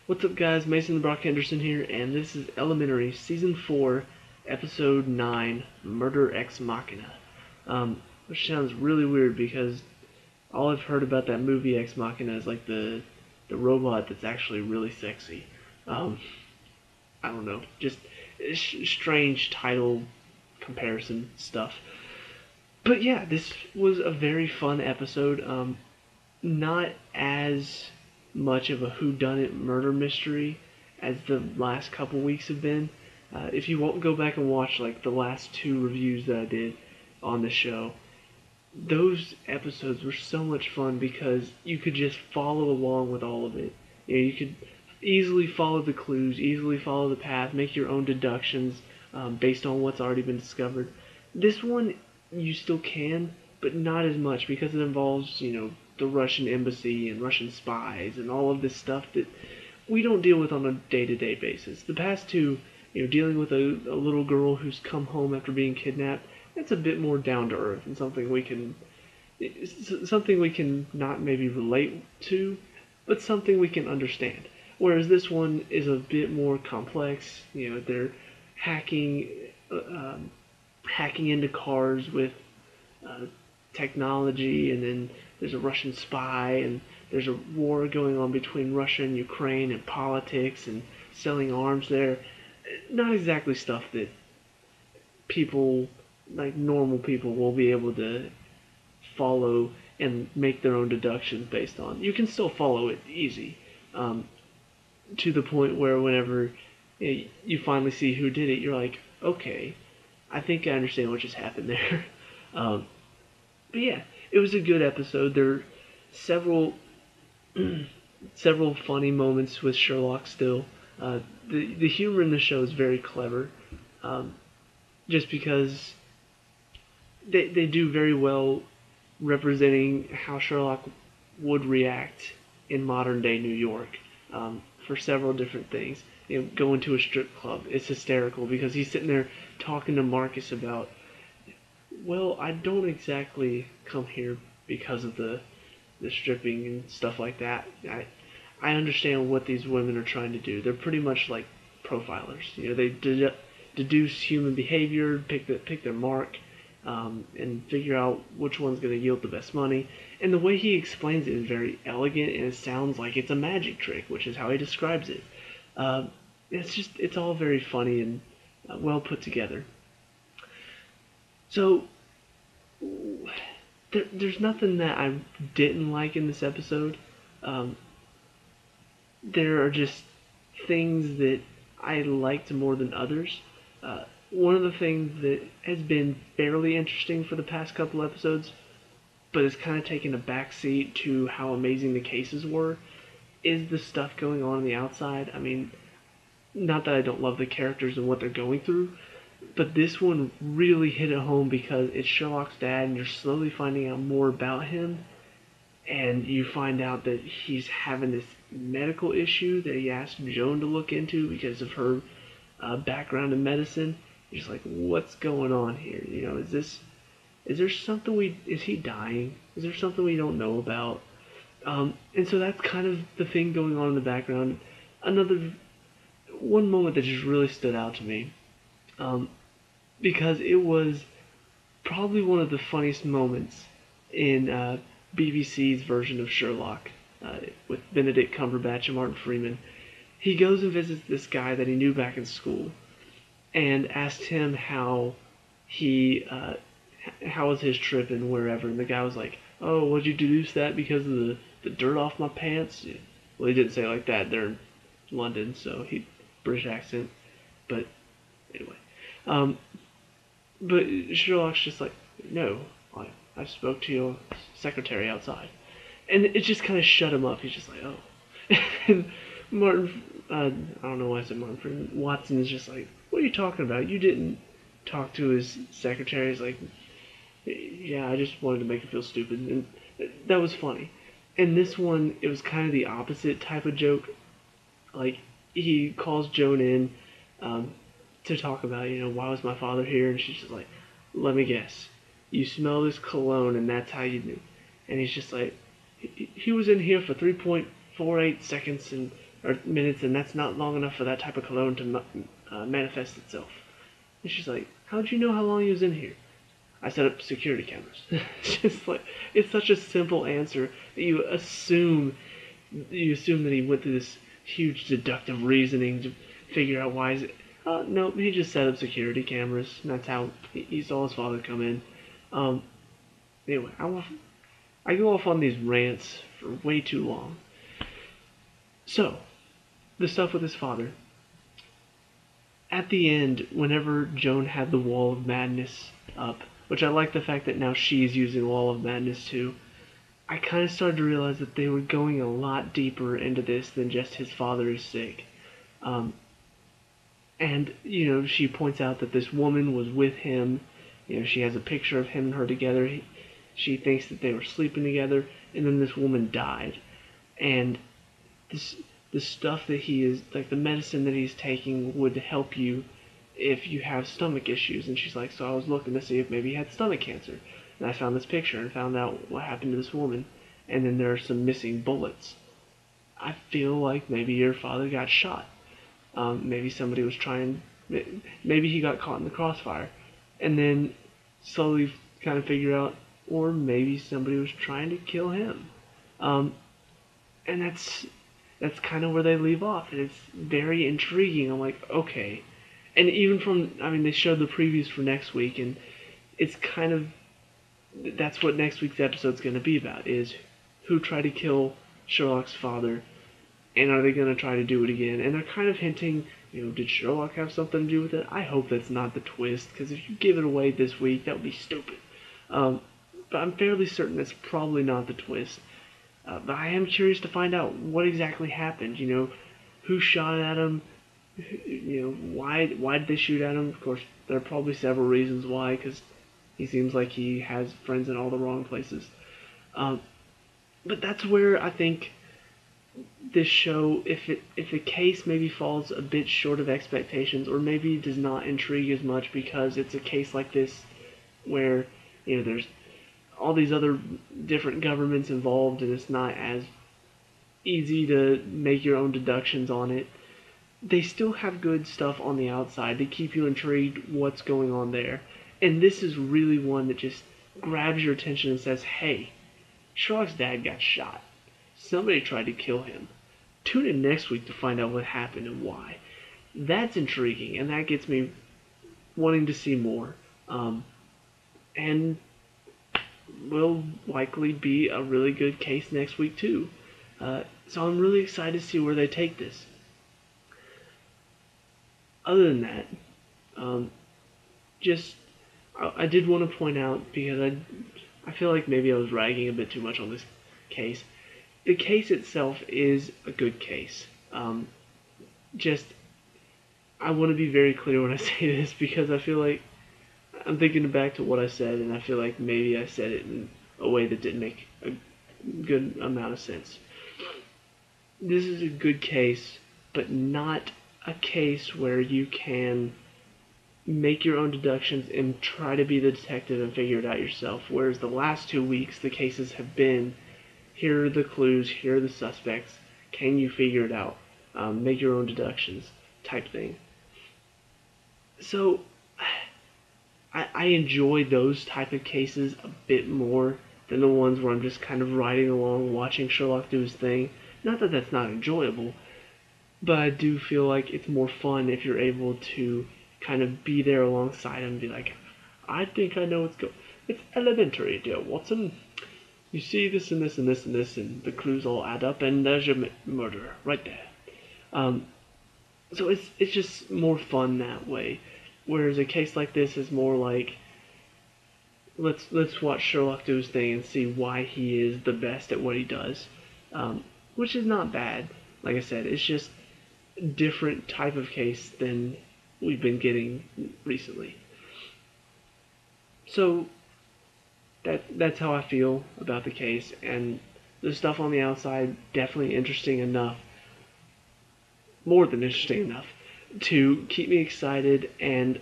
What's up, guys? Mason the Brock Henderson here, and this is Elementary Season 4, Episode 9, Murder Ex Machina. Which sounds really weird because all I've heard about that movie Ex Machina is like the robot that's actually really sexy. I don't know, just strange title comparison stuff. But yeah, this was a very fun episode. Not as much of a whodunit murder mystery as the last couple weeks have been. If you won't go back and watch like the last two reviews that I did on the show, those episodes were so much fun because you could just follow along with all of it. You could easily follow the clues, easily follow the path, make your own deductions based on what's already been discovered. This one you still can, but not as much because it involves, the Russian embassy and Russian spies and all of this stuff that we don't deal with on a day-to-day basis. The past two, dealing with a little girl who's come home after being kidnapped, that's a bit more down to earth and something we can not maybe relate to, but something we can understand. Whereas this one is a bit more complex. They're hacking hacking into cars with technology, and then there's a Russian spy, and there's a war going on between Russia and Ukraine, and politics, and selling arms there. Not exactly stuff that people, like normal people, will be able to follow and make their own deductions based on. You can still follow it easy, to the point where whenever you finally see who did it, you're like, okay, I think I understand what just happened there. But yeah, it was a good episode. There are several several funny moments with Sherlock still. The humor in the show is very clever, just because they do very well representing how Sherlock would react in modern day New York, for several different things. Going to a strip club, it's hysterical because he's sitting there talking to Marcus about, well, I don't exactly come here because of the stripping and stuff like that. I understand what these women are trying to do. They're pretty much like profilers. They deduce human behavior, pick their mark, and figure out which one's going to yield the best money. And the way he explains it is very elegant, and it sounds like it's a magic trick, which is how he describes it. It's all very funny and well put together. So there's nothing that I didn't like in this episode. There are just things that I liked more than others. One of the things that has been fairly interesting for the past couple episodes, but has kind of taken a backseat to how amazing the cases were, is the stuff going on the outside. I mean, not that I don't love the characters and what they're going through, but this one really hit it home because it's Sherlock's dad, and you're slowly finding out more about him, and you find out that he's having this medical issue that he asked Joan to look into because of her background in medicine. You're just like, what's going on here? Is there something is he dying? Is there something we don't know about? And so that's kind of the thing going on in the background. One moment that just really stood out to me, because it was probably one of the funniest moments in BBC's version of Sherlock, with Benedict Cumberbatch and Martin Freeman. He goes and visits this guy that he knew back in school, and asked him how was his trip and wherever, and the guy was like, "Oh, would you deduce that because of the dirt off my pants?" Well, he didn't say it like that. They're in London, so British accent, but anyway. But Sherlock's just like, "No, I spoke to your secretary outside," and it just kind of shut him up. He's just like, "Oh," and Martin, I don't know why I said Martin Freeman. Watson is just like, "What are you talking about? You didn't talk to his secretary." He's like, "Yeah, I just wanted to make him feel stupid," and that was funny. In this one, it was kind of the opposite type of joke. Like, he calls Joan in to talk about, why was my father here? And she's just like, "Let me guess. You smell this cologne and that's how you knew." And he's just like, he was in here for 3.48 seconds and or minutes, and that's not long enough for that type of cologne to manifest itself. And she's like, how'd you know how long he was in here? I set up security cameras. It's just like, it's such a simple answer that you assume that he went through this huge deductive reasoning to figure out why is it. No, he just set up security cameras, and that's how he saw his father come in. Anyway, I go off on these rants for way too long. So, the stuff with his father. At the end, whenever Joan had the Wall of Madness up, which I like the fact that now she's using the Wall of Madness too, I kind of started to realize that they were going a lot deeper into this than just his father is sick. And, she points out that this woman was with him. She has a picture of him and her together. She thinks that they were sleeping together, and then this woman died. And the stuff that he is, like the medicine that he's taking would help you if you have stomach issues. And she's like, so I was looking to see if maybe he had stomach cancer. And I found this picture and found out what happened to this woman. And then there are some missing bullets. I feel like maybe your father got shot. Maybe somebody was trying, maybe he got caught in the crossfire. And then slowly kind of figure out, or maybe somebody was trying to kill him. And that's kind of where they leave off. And it's very intriguing. I'm like, okay. And even they showed the previews for next week, and it's kind of, that's what next week's episode's going to be about, is who tried to kill Sherlock's father, and are they going to try to do it again? And they're kind of hinting, did Sherlock have something to do with it? I hope that's not the twist, because if you give it away this week, that would be stupid. But I'm fairly certain that's probably not the twist. But I am curious to find out what exactly happened. Who shot at him? Why did they shoot at him? Of course, there are probably several reasons why, because he seems like he has friends in all the wrong places. But that's where I think this show, if the case maybe falls a bit short of expectations, or maybe does not intrigue as much because it's a case like this where there's all these other different governments involved, and it's not as easy to make your own deductions on it. They still have good stuff on the outside. They keep you intrigued what's going on there. And this is really one that just grabs your attention and says, hey, Sherlock's dad got shot. Somebody tried to kill him. Tune in next week to find out what happened and why. That's intriguing, and that gets me wanting to see more. And will likely be a really good case next week too. So I'm really excited to see where they take this. Other than that, I did want to point out, because I feel like maybe I was ragging a bit too much on this case. The case itself is a good case. I want to be very clear when I say this, because I feel like I'm thinking back to what I said, and I feel like maybe I said it in a way that didn't make a good amount of sense. This is a good case, but not a case where you can make your own deductions and try to be the detective and figure it out yourself. Whereas the last 2 weeks, the cases have been, here are the clues, here are the suspects, can you figure it out? Make your own deductions type thing. So I enjoy those type of cases a bit more than the ones where I'm just kind of riding along, watching Sherlock do his thing. Not that that's not enjoyable, but I do feel like it's more fun if you're able to kind of be there alongside him and be like, I think I know what's going on. It's elementary, dear Watson. You see this and this and this and this, and the clues all add up, and there's your murderer right there. So it's just more fun that way. Whereas a case like this is more like, let's watch Sherlock do his thing and see why he is the best at what he does, which is not bad. Like I said, it's just a different type of case than we've been getting recently. So that's how I feel about the case, and the stuff on the outside definitely interesting enough, more than interesting enough, to keep me excited. And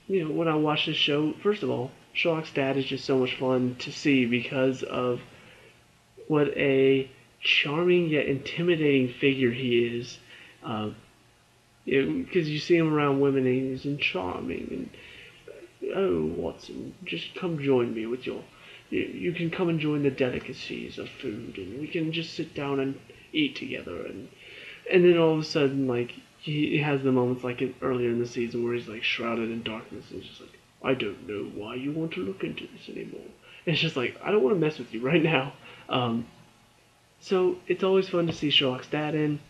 when I watch this show, first of all, Sherlock's dad is just so much fun to see because of what a charming yet intimidating figure he is. Because you see him around women and he's charming and, oh, Watson, just come join me with your. You can come and join the delicacies of food, and we can just sit down and eat together. And then all of a sudden, like, he has the moments like earlier in the season where he's like shrouded in darkness, and he's just like, I don't know why you want to look into this anymore. And it's just like, I don't want to mess with you right now. So it's always fun to see Sherlock's dad in,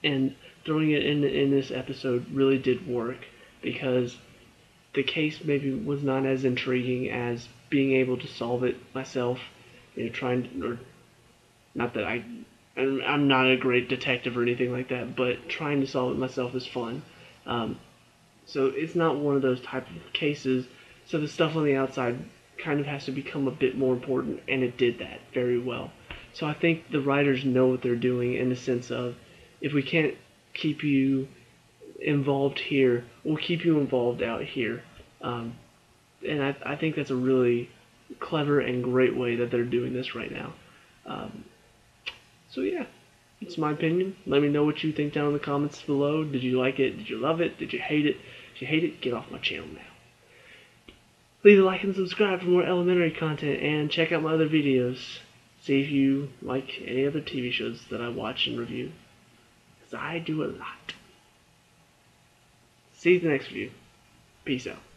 and throwing it in this episode really did work because the case maybe was not as intriguing as being able to solve it myself. Or not that I'm not a great detective or anything like that, but trying to solve it myself is fun. So it's not one of those type of cases. So the stuff on the outside kind of has to become a bit more important, and it did that very well. So I think the writers know what they're doing in the sense of, if we can't keep you involved here, we'll keep you involved out here. And I think that's a really clever and great way that they're doing this right now. So yeah, it's my opinion. Let me know what you think down in the comments below. Did you like it? Did you love it? Did you hate it? If you hate it, get off my channel now. Leave a like and subscribe for more elementary content, and check out my other videos. See if you like any other TV shows that I watch and review, because I do a lot. See you in the next video. Peace out.